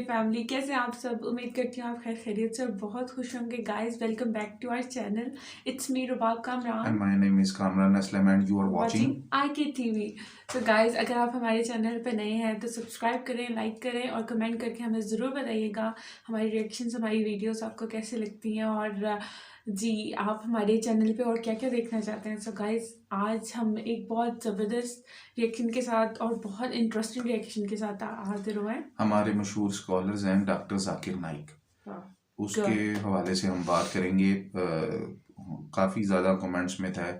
Family, कैसे हैं आप सब। उम्मीद करती हूँ आप खैर खैरियत से और बहुत खुश होंगे। Guys, welcome back to our channel. It's me Rubab Kamran And my name is Kamran Aslam and you are watching watching. IK TV। तो गाइस, अगर आप हमारे चैनल पर नए हैं तो सब्सक्राइब करें, लाइक करें और कमेंट करके हमें ज़रूर बताइएगा हमारी रिएक्शंस, हमारी वीडियोस आपको कैसे लगती हैं और जी आप हमारे चैनल पे और क्या क्या देखना चाहते हैं। सो गाइस, आज हम एक बहुत ज़बरदस्त रिएक्शन के साथ और बहुत इंटरेस्टिंग रिएक्शन के साथ हाजिर हुए हैं। हमारे मशहूर स्कॉलर्स हैं डॉक्टर जाकिर नाइक, उसके Good. हवाले से हम बात करेंगे। काफ़ी ज़्यादा कमेंट्स में था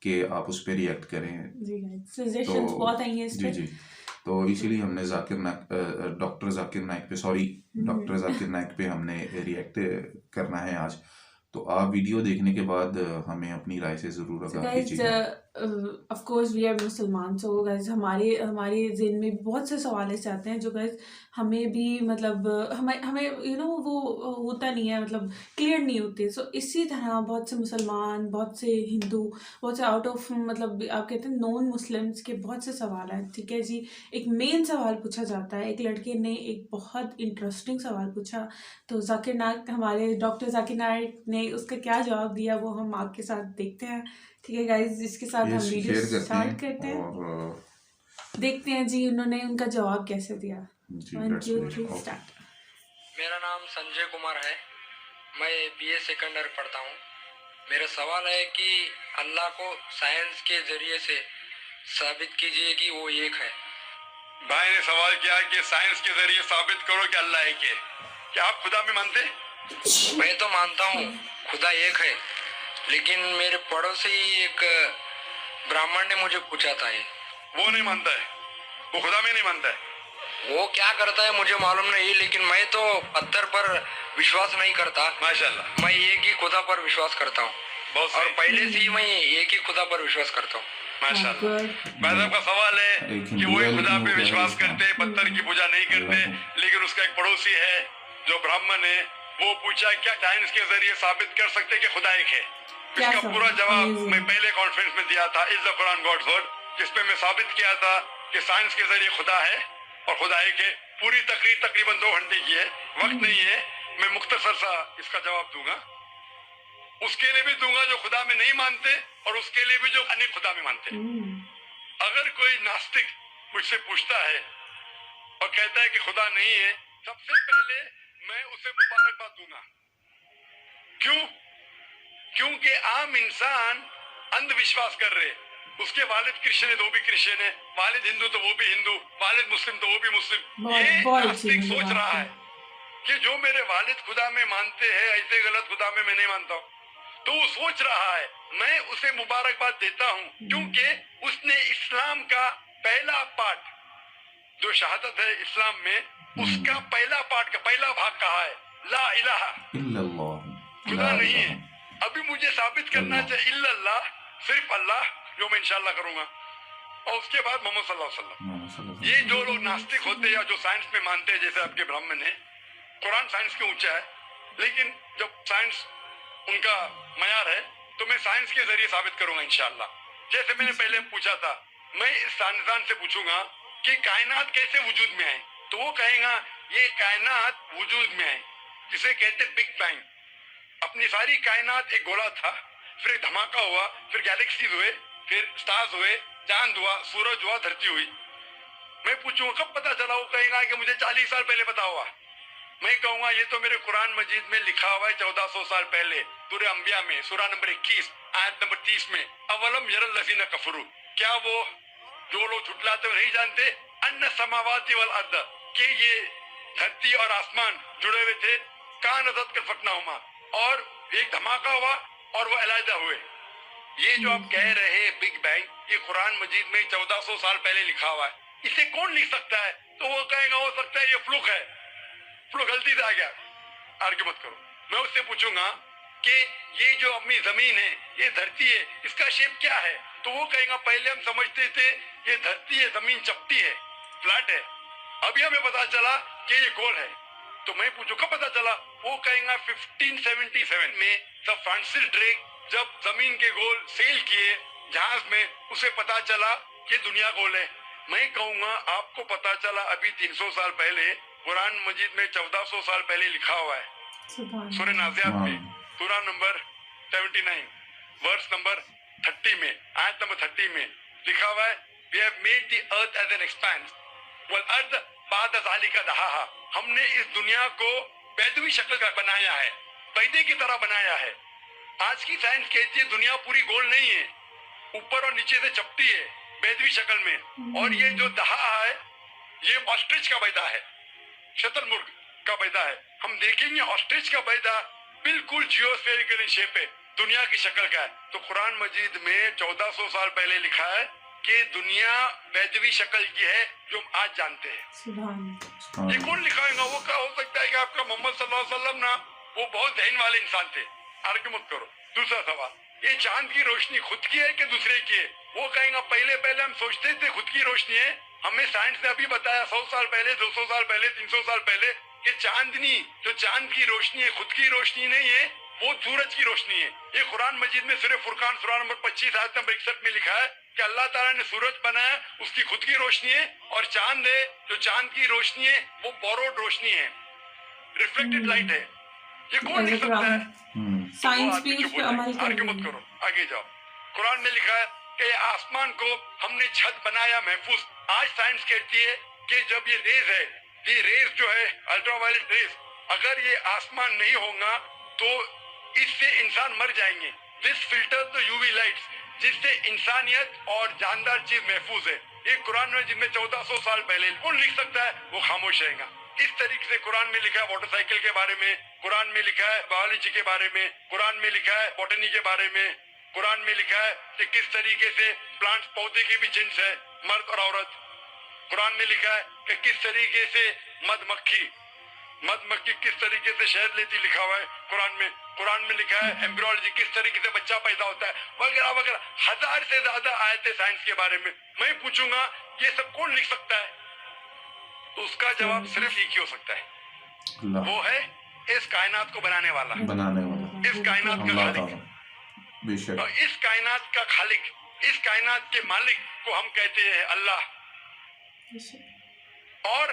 कि आप उस पर रिएक्ट करें, जी गाइस, सजेशंस बहुत आई हैं इस जी पे। जी, तो इसीलिए हमने जाकिर नाइक डॉक्टर जाकिर नाइक पे डॉक्टर जाकिर नाइक पे हमने रिएक्ट करना है आज। तो आप वीडियो देखने के बाद हमें अपनी राय से ज़रूर So आगाह guys, कीजिएगा। of course we are मुसलमान। so guys, हमारे हमारे ज़हन में बहुत से सवाल ऐसे आते हैं जो guys हमें भी मतलब हमें हमें वो होता नहीं है, मतलब क्लियर नहीं होते। सो इसी तरह बहुत से मुसलमान, बहुत से हिंदू, बहुत से आउट ऑफ मतलब आप कहते हैं नॉन मुस्लिम्स के बहुत से सवाल हैं। ठीक है जी, एक मेन सवाल पूछा जाता है। एक लड़के ने एक बहुत इंटरेस्टिंग सवाल पूछा, तो जाकिर नाइक, हमारे डॉक्टर जाकिर नाइक ने उसका क्या जवाब दिया वो हम आपके साथ देखते हैं। ठीक है गाइज, इसके साथ ये हम वीडियो शेयर करते स्टार्ट करते हैं हैं और देखते हैं जी उन्होंने उनका जवाब कैसे दिया। जी 1 लेट्स 2 प्ले। 3 ओके। स्टार्ट। मेरा नाम संजय कुमार है। मैं BA सेकंड ईयर पढ़ता हूँ। मेरा सवाल है कि अल्लाह को साइंस के जरिए से साबित कीजिए कि वो एक है। भाई ने सवाल किया कि साइंस के जरिए साबित करो कि अल्लाह एक है। क्या आप खुदा में मानते? मैं तो मानता हूँ खुदा एक है, लेकिन मेरे पड़ोसी एक ब्राह्मण ने मुझे पूछा था ये। वो नहीं मानता है, वो खुदा में नहीं मानता है। वो क्या करता है मुझे मालूम नहीं, लेकिन मैं तो पत्थर पर विश्वास नहीं करता। माशाल्लाह, मैं एक ही खुदा पर विश्वास करता हूँ बहुत और सही। पहले से ही मैं एक ही खुदा पर विश्वास करता हूँ। माशाल्लाह। Good. भाई साहब का सवाल है एक कि हिंदू वो है एक खुदा लेकिन पे वो कह रहा है विश्वास इस्लाम। करते, पत्थर की पूजा नहीं करते, अल्लाह लेकिन उसका एक पड़ोसी है जो ब्राह्मण है। वो पूछा क्या साइंस के जरिए साबित कर सकते कि खुदा एक है? क्या इसका सवाल? पूरा जवाब Amazing. मैं पहले कॉन्फ्रेंस में दिया था, is the Quran God's word, जिसमें मैं साबित किया था कि साइंस के जरिए खुदा है और खुदा एक है। पूरी तकरीर तकरीबन 2 घंटे की है, वक्त नहीं है, मैं मुख्तसर सा इसका जवाब दूंगा। उसके लिए भी दूंगा जो खुदा में नहीं मानते और उसके लिए भी जो अनेक खुदा में मानते हैं। अगर कोई नास्तिक मुझसे पूछता है और कहता है कि खुदा नहीं है, सबसे पहले मैं उसे मुबारकबाद दूंगा। क्यों? क्योंकि आम इंसान अंधविश्वास कर रहे। उसके वालिद क्रिश्चियन है तो वो भी क्रिश्चियन है, वालिद हिंदू तो वो भी हिंदू, वालिद मुस्लिम तो वो भी मुस्लिम। ये बहुत नास्तिक अच्छी सोच बात रहा है। है कि जो मेरे वालिद खुदा में मानते हैं, ऐसे गलत खुदा में मैं नहीं मानता हूँ। तो वो सोच रहा है, मैं उसे मुबारकबाद देता हूँ क्योंकि उसने इस्लाम का पहला पार्ट जो शहादत है इस्लाम में, उसका पहला पार्ट का पहला भाग कहा है, ला इलाहा इल्लल्लाह, खुदा ला नहीं है। इलाहा। अभी मुझे साबित करना अल्लाह। चाहिए इल्लल्लाह, सिर्फ अल्लाह, जो मैं इंशाल्लाह करूंगा, और उसके बाद मोहम्मद सल्लल्लाहु अलैहि वसल्लम। मोहम्मद सल्लल्लाहु ये अलैहि जो लोग नास्तिक होते हैं या जो साइंस में मानते हैं, जैसे आपके ब्राह्मण है, कुरान साइंस के ऊंचा है, लेकिन जब साइंस उनका मयार है तो मैं साइंस के जरिए साबित करूंगा इंशाल्लाह। जैसे मैंने पहले पूछा था, मैं इस साइंसदान से पूछूंगा कि कायनात कैसे वजूद में आई, तो वो कहेगा ये कायनात वजूद में आई, जिसे कहते बिग बैंग। अपनी सारी कायनात एक गोला था, फिर एक धमाका हुआ, फिर गैलेक्सीज हुए, फिर स्टार्स हुए, चांद हुआ, सूरज हुआ, धरती हुई। मैं पूछूंगा कब पता चला, वो कहेगा कि मुझे 40 साल पहले पता हुआ। मैं कहूंगा ये तो मेरे कुरान मजीद में लिखा हुआ है 1400 साल पहले, सूरह अंबिया में, सूरह नंबर 21 आयत नंबर 30 में, अवलम यरल लज़ीना कफरू, क्या वो जो लोग झुटलाते हुए नहीं जानते, अन्ना समावाति वल अर्द, कि ये धरती और आसमान जुड़े हुए थे, कानज़त कर फकनाहुमा, और एक धमाका हुआ और वो अलहदा हुए। ये जो आप कह रहे हैं बिग बैंग, ये कुरान मजीद में 1400 साल पहले लिखा हुआ है, इसे कौन लिख सकता है? तो वो कहेगा हो सकता है ये फ्लूक है, फ्लूक गलती से आ गया। आर्ग्यू मत करो। मैं उससे पूछूंगा कि ये जो अपनी जमीन है, ये धरती है, इसका शेप क्या है? तो वो कहेगा पहले हम समझते थे ये धरती है, जमीन चपटी है, फ्लैट है, अभी हमें पता चला कि ये गोल है। तो मैं पूछू कब पता चला? वो कहेगा 1577 में सर फ्रांसिस ड्रेक जब जमीन के गोल सेल किए जहाज में, उसे पता चला कि दुनिया गोल है। मैं कहूंगा आपको पता चला अभी 300 साल पहले, कुरान मजीद में 1400 साल पहले लिखा हुआ है सुभान सूरह नाज़ियात में हाँ। सूरा नंबर 79 वर्स नंबर 30 में आयत नंबर 30 में लिखा हुआ है we have made the earth as an expanse वल अर्द बाद ज़ालिका दहाहा। हमने इस दुनिया को बैदवी शक्ल का बनाया है, पैदे की तरह बनाया है। आज की साइंस कहती है दुनिया पूरी गोल नहीं है, ऊपर और नीचे से चपटी है बैदवी शक्ल में। और ये जो दहा है ये ऑस्ट्रिच का बैदा है, शतरमुर्ग का बैदा है। हम देखेंगे ऑस्ट्रिच का बैदा बिल्कुल जियोस्फेरिकल इन शेप है, दुनिया की शक्ल का है। तो कुरान मजीद में 1400 साल पहले लिखा है कि दुनिया बैदवी शक्ल की है जो हम आज जानते हैं। सुभान ये कौन लिखाएगा? वो क्या हो सकता है कि आपका मोहम्मद सल्लल्लाहु अलैहि वसल्लम ना वो बहुत ज़हन वाले इंसान थे, आर्ग्यू मत करो। दूसरा सवाल, ये चांद की रोशनी खुद की है कि दूसरे की है? वो कहेगा पहले हम सोचते थे खुद की रोशनी है, हमें साइंस ने अभी बताया 100 साल पहले, 200 साल पहले, 300 साल पहले कि चांदनी जो चांद की रोशनी है खुद की रोशनी नहीं है, वो सूरज की रोशनी है। ये कुरान मजीद में सूरह फुरकान सूरा नंबर 25 आयत नंबर 61 में लिखा है कि अल्लाह ताला ने सूरज बनाया, उसकी खुद की रोशनी है, और चांद है जो चांद की रोशनी है वो बोरोड रोशनी है, रिफ्लेक्टेड लाइट है। ये कौन लिख सकता है? साइंस भी उस पे अमल कर आगे रही मत है। करो, आगे जाओ। कुरान में लिखा है कि आसमान को हमने छत बनाया महफूज। आज साइंस कहती है कि जब ये रेज है, ये रेज जो है अल्ट्रावायलेट रेज, अगर ये आसमान नहीं होगा तो इससे इंसान मर जाएंगे। This filter the UV lights, जिससे इंसानियत और जानदार चीज महफूज है। ये कुरान में जिसमें 1400 साल पहले कौन लिख सकता है? वो खामोश रहेगा। इस तरीके से कुरान में लिखा है मोटरसाइकिल के बारे में, कुरान में लिखा है बायोलॉजी के बारे में, कुरान में लिखा है बॉटनी के बारे में, कुरान में लिखा है कि किस तरीके से प्लांट्स पौधे के भी जिन्स है, मर्द और औरत। कुरान में लिखा है कि किस तरीके से मधुमक्खी किस तरीके से शहद लेती, लिखा हुआ है कुरान में। कुरान में लिखा है एम्ब्रियोलॉजी, किस तरीके से बच्चा पैदा होता है, वगैरह वगैरह। 1000 से ज्यादा आयतें साइंस के बारे में। मैं पूछूंगा ये सब कौन लिख सकता है? तो उसका जवाब सिर्फ एक ही हो सकता है, अल्लाह वो है इस कायनात को बनाने वाला, बनाने वाला इस कायनात का अल्लाह खालिक। ताला बेशक। और इस कायनात का खालिक, इस कायनात के मालिक को हम कहते हैं अल्लाह। और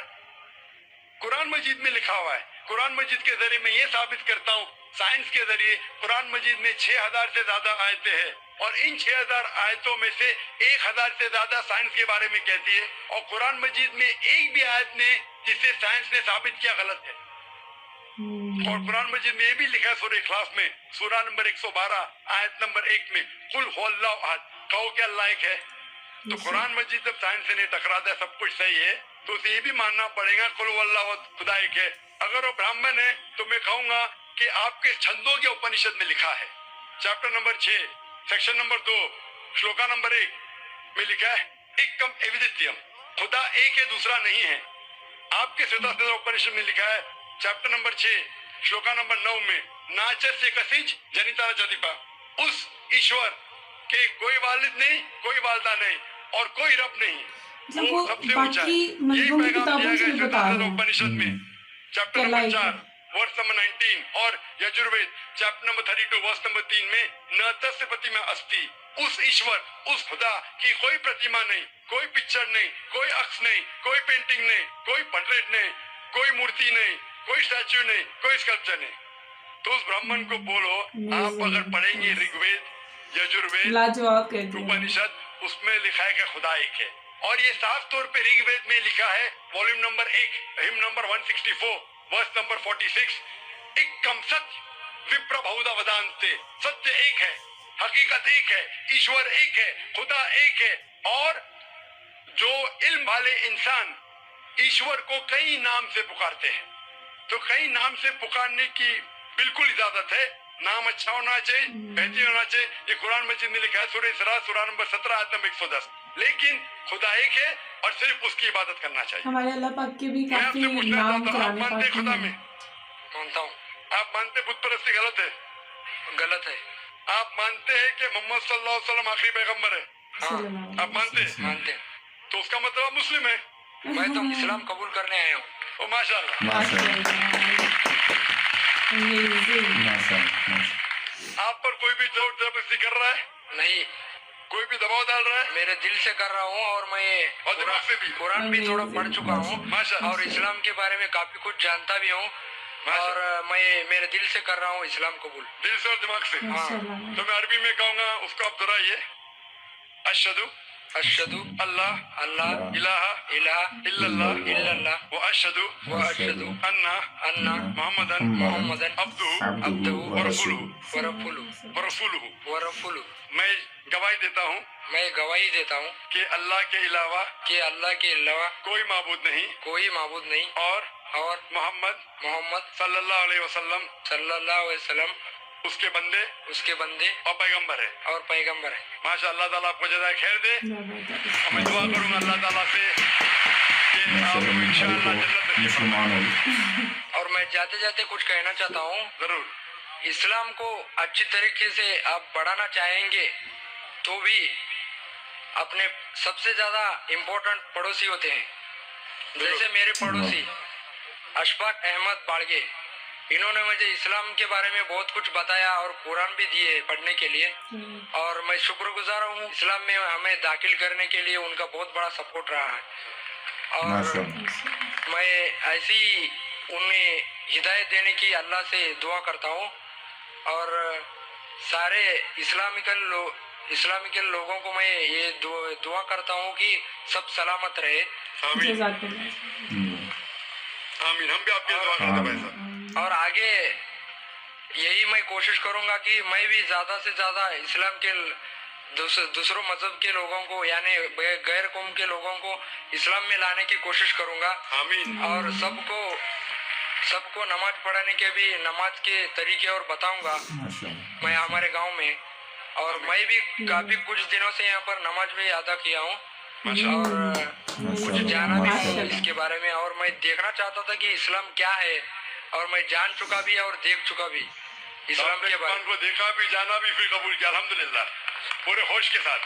कुरान मजीद में लिखा हुआ है, कुरान मजीद के जरिए मैं ये साबित करता हूँ, साइंस के जरिए कुरान मजीद में 6000 से ज्यादा आयतें हैं, और इन 6000 आयतों में से 1000 से ज्यादा साइंस के बारे में कहती है। और कुरान मजीद में एक भी आयत ने जिसे साइंस ने साबित किया गलत है। और कुरान मजीद में ये भी लिखा है सूरह इखलास में सूरा नंबर 112 आयत नंबर 1 में, कुल हुवल्लाहु अहद, कहो कि अल्लाह एक है। तो कुरान मजीद जब साइंस से नहीं टकराता है, सब कुछ सही है, तो उसे ये भी मानना पड़ेगा कुल हुवल्लाहु अहद, खुदा एक है। अगर वो ब्राह्मण है तो मैं कहूंगा कि आपके छंदों के उपनिषद में लिखा है, chapter number 6 section number 2 shloka number 1 में लिखा है एकम एविदित्यम, खुदा एक है दूसरा नहीं है। आपके श्वेता उपनिषद में लिखा है चैप्टर नंबर 6 श्लोका नंबर 9 में नाचस्य कसिज जनिता जदिपा, उस ईश्वर के कोई वालिद नहीं, कोई वालदा नहीं और कोई रब नहीं, मतलब वो सबसे ऊंचा है। बाकी मजलूम की किताबों से बता रहे हैं। उपनिषद में चैप्टर नंबर 4 वर्स नंबर 19 और Yajurveda chapter number 32 verse number 3 में न तस्य प्रतिमा अस्ति, उस ईश्वर, उस खुदा की कोई प्रतिमा नहीं, कोई पिक्चर नहीं, कोई अक्स नहीं, कोई पेंटिंग नहीं, कोई पोर्ट्रेट नहीं, कोई मूर्ति नहीं, कोई स्टैच्यू नहीं, कोई स्कल्पचर नहीं। तो उस ब्राह्मण को बोलो, आप अगर पढ़ेंगे ऋग्वेद, यजुर्वेद, लाजवाब कह दिया। उपनिषद, उसमें लिखा है कि खुदा एक है। और ये साफ तौर पे ऋग्वेद में लिखा है volume number 1 hymn number 164 verse number 46, एकम सत्य विप्र बहुधा वदान्ते, सत्य एक है, हकीकत एक है, ईश्वर एक है, खुदा एक है। और जो इल्म वाले इंसान ईश्वर को कई नाम से पुकारते हैं, तो कई नाम से पुकारने की बिल्कुल इजाजत है। नाम अच्छा होना चाहिए, बेहतरीन होना चाहिए। ये कुरान मजीद में लिखा है सूरह इसरा सूरा नंबर 17 आयत नंबर 110। लेकिन खुदा एक है और सिर्फ उसकी इबादत करना चाहिए। हमारे अल्लाह पाक के भी मैं काफी आपसे पूछना नाम चाहता हूँ, आप कुरान मानते पाक खुदा में में? है। मानता हूँ। आप मानते बुत परस्ती गलत है? गलत है। आप मानते हैं कि मोहम्मद सल्लल्लाहु अलैहि वसल्लम आखिरी पैगंबर है? सल्लल्लाहु आप मानते हैं? मानते हैं। तो उसका मतलब आप मुस्लिम है? मैं तो इस्लाम कबूल करने आया हूँ। ओ माशाल्लाह। माशाअल्लाह Amazing. माशाअल्लाह। आप पर कोई भी जोर जबरदस्ती कर रहा है? नहीं, कोई भी दबाव डाल रहा है? मेरे दिल से कर रहा हूँ और मैं और दिमाग से भी? कुरान भी थोड़ा पढ़ चुका हूँ माशाअल्लाह। और इस्लाम के बारे में काफी कुछ जानता भी हूँ और मैं मेरे दिल से कर रहा हूँ इस्लाम कबूल। दिल से और दिमाग से? माशाल्लाह। तो मैं अरबी में कहूँगा, उसको आप दोहराइए। अशहदु अशहदु अल्लाह अल्लाह इलाहा इलाहा इल्लल्लाह इल्लल्लाह व अशहदु व अशहदु अन्ना अन्ना मुहम्मदन मोहम्मदन अब्दुहु व रसूलुहु व रसूलुहु। मैं गवाही देता हूँ मैं गवाही देता हूँ कि अल्लाह के अलावा कि अल्लाह के अलावा कोई माबूद नहीं कोई माबूद नहीं और और मोहम्मद सल्लल्लाहु अलैहि वसल्लम उसके बंदे और पैगंबर है। माशा अल्लाह ताला आपको जज़ाए खैर दे। और मैं दुआ करूँगा अल्लाह ताला से कि आप इंशाअल्लाह जन्नत नसीब फरमाए। और मैं जाते जाते कुछ कहना चाहता हूँ, जरूर। इस्लाम को अच्छी तरीके से आप बढ़ाना चाहेंगे तो भी अपने सबसे ज्यादा इम्पोर्टेंट पड़ोसी होते हैं। जैसे मेरे पड़ोसी अशफाक अहमद बाड़गे, इन्होंने मुझे इस्लाम के बारे में बहुत कुछ बताया और कुरान भी दिए पढ़ने के लिए और मैं शुक्रगुजार हूँ। इस्लाम में हमें दाखिल करने के लिए उनका बहुत बड़ा सपोर्ट रहा है और मैं ऐसी उन्हें हिदायत देने की अल्लाह से दुआ करता हूँ और सारे इस्लामिकल लोगों को मैं ये दुआ करता हूँ कि सब सलामत रहे। आमीन आमीन। हम भी आपके दुआ करते हैं भाई साहब। और आगे यही मैं कोशिश करूंगा कि मैं भी ज्यादा से ज्यादा इस्लाम के दूसरों मजहब के लोगों को यानी गैर कौम के लोगों को इस्लाम में लाने की कोशिश करूंगा। आमीन। और सबको नमाज पढ़ाने के भी नमाज के तरीके और बताऊंगा मैं हमारे गांव में। और मैं भी काफी कुछ दिनों से यहाँ पर नमाज भी अदा किया हूँ और कुछ जाना भी है इसके बारे में और मैं देखना चाहता था कि इस्लाम क्या है और मैं जान चुका भी और देख चुका भी इस्लाम के बारे में। को देखा भी, जाना भी, फिर कबूल किया अल्हम्दुलिल्लाह पूरे होश के साथ।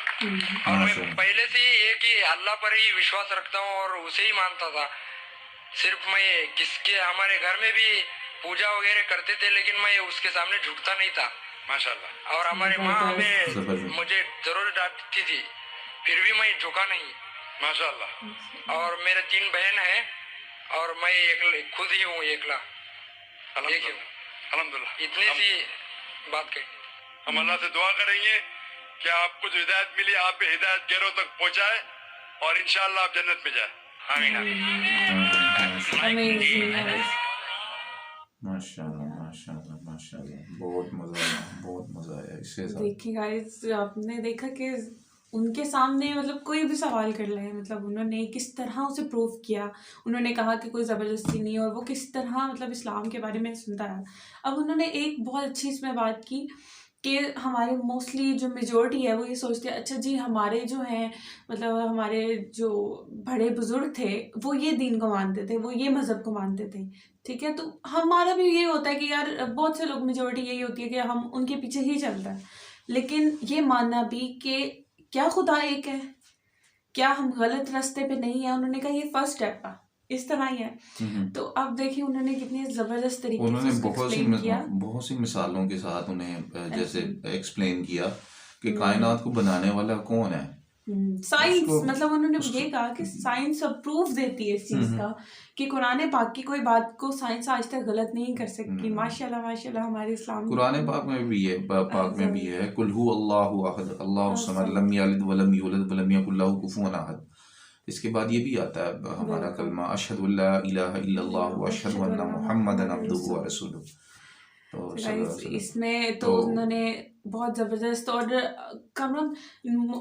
और मैं पहले से ही ये कि अल्लाह पर ही विश्वास रखता हूँ और उसे ही मानता था। सिर्फ मैं हमारे घर में भी पूजा वगैरह करते थे लेकिन मैं उसके सामने झुकता नहीं था माशाल्लाह। और हमारी माँ मुझे जरूर डांटती थी फिर भी मैं झुका नहीं माशाल्लाह। और मेरे 3 बहन हैं और मैं खुद ही हूँ एकला। अल्हम्दुलिल्लाह। इतनी सी बात कही। हम अल्लाह से दुआ करेंगे कि आपको जो हिदायत मिली आप भी हिदायत गैरों तक पहुँचाए और इंशाअल्लाह आप जन्नत में जाए। आमीन। माशाल्लाह बहुत मजा आया इससे। देखिए गाइस, आपने देखा कि उनके सामने मतलब कोई भी सवाल कर ले, मतलब उन्होंने किस तरह उसे प्रूव किया। उन्होंने कहा कि कोई ज़बरदस्ती नहीं और वो किस तरह मतलब इस्लाम के बारे में सुनता है। अब उन्होंने एक बहुत अच्छी इसमें बात की कि हमारे मोस्टली जो मेजॉरिटी है वो ये सोचते हैं अच्छा जी हमारे जो हैं मतलब हमारे जो बड़े बुजुर्ग थे वो ये दीन को मानते थे, वो ये मज़हब को मानते थे, ठीक है। तो हमारा भी ये होता है कि यार बहुत से लोग मेजॉरिटी यही होती है कि हम उनके पीछे ही चलता है। लेकिन ये मानना भी कि क्या खुदा एक है, क्या हम गलत रास्ते पे नहीं है, उन्होंने कहा ये फर्स्ट स्टेप है, इस तरह ही है। तो अब देखिए उन्होंने कितने जबरदस्त तरीके से बहुत सी मिसालों के साथ उन्हें जैसे एक्सप्लेन किया कि कायनात को बनाने वाला कौन है। साइंस मतलब उन्होंने ये कहा कि साइंस अप्रूव देती है इस चीज का कि कुरान पाक की कोई बात को साइंस आज तक गलत नहीं कर सकती। माशाल्लाह माशाल्लाह हमारे इस्लाम कुरान पाक में भी है, कुल हु अल्लाहु अहद अल्लाहु समद लम यलिद वलम यूलद वलम यकुल लहु कुफुवन अहद। इसके बाद ये भी आता है हमारा कलमा अशहदु अल्ला इलाहा इल्लल्लाह व अशहदु अन्ना मुहम्मदन अब्दुहु व रसूलुहु। तो इसमें तो उन्होंने बहुत ज़बरदस्त और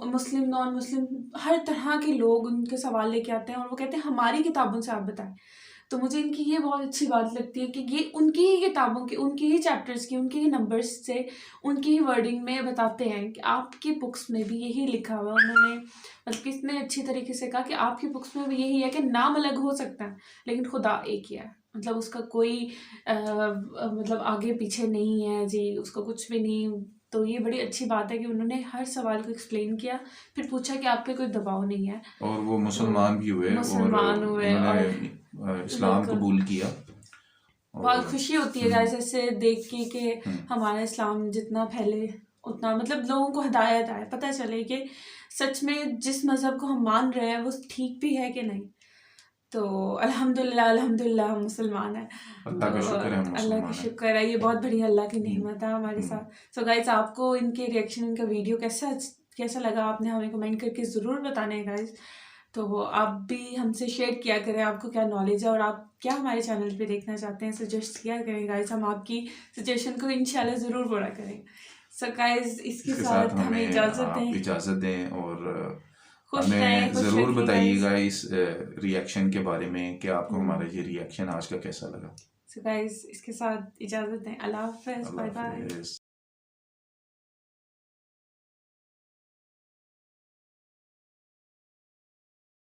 मुस्लिम नॉन मुस्लिम हर तरह के लोग उनके सवाल लेके आते हैं और वो कहते हैं हमारी किताबों से आप बताएं। तो मुझे इनकी ये बहुत अच्छी बात लगती है कि ये उनकी ही किताबों की, उनकी ही चैप्टर्स की, उनके ही नंबर्स से, उनकी ही वर्डिंग में बताते हैं कि आपकी बुक्स में भी यही लिखा हुआ है। उन्होंने मतलब कितने अच्छी तरीके से कहा कि आपकी बुक्स में भी यही है कि नाम अलग हो सकता है लेकिन खुदा एक ही है, मतलब उसका कोई मतलब आगे पीछे नहीं है जी, उसका कुछ भी नहीं। तो ये बड़ी अच्छी बात है कि उन्होंने हर सवाल को एक्सप्लेन किया, फिर पूछा कि आप पे कोई दबाव नहीं है। और वो मुसलमान भी हुए और इस्लाम कबूल किया। बहुत खुशी होती है जैसे देख के कि हमारा इस्लाम जितना फैले उतना मतलब लोगों को हिदायत आए, पता चले कि सच में जिस मज़हब को हम मान रहे हैं वो ठीक भी है कि नहीं। तो अल्हम्दुलिल्लाह अल्हम्दुलिल्लाह हम मुसलमान हैं। अल्लाह का तो शुक्र है हम अल्लाह का मुसलमान हैं। शुक्र है, ये बहुत बड़ी अल्लाह की नेमत है हमारे हम्म। साथ। सो गाइस, आपको इनके रिएक्शन, इनका वीडियो कैसा लगा, आपने हमें कमेंट करके ज़रूर बताना है गाइस। तो आप भी हमसे शेयर किया करें आपको क्या नॉलेज है और आप क्या हमारे चैनल पे देखना चाहते हैं, सजेस्ट किया करें गाइस। हम आपकी सजेशन को इंशाल्लाह ज़रूर पूरा करें। सो गाइस, इसके इसके साथ साथ हमें हमें इजाज़त आप दें। इजाज़त दें और खुश रहें, हमें खुश ज़रूर रखिए बताइएगा गाइस। इस रिएक्शन के बारे में कि आपको हमारा ये रिएक्शन आज का कैसा लगा। सो गाइस, इसके साथ इजाज़त दें। अल्लाह हाफ़िज़, अल्लाह बाय बाय। हाफिज़।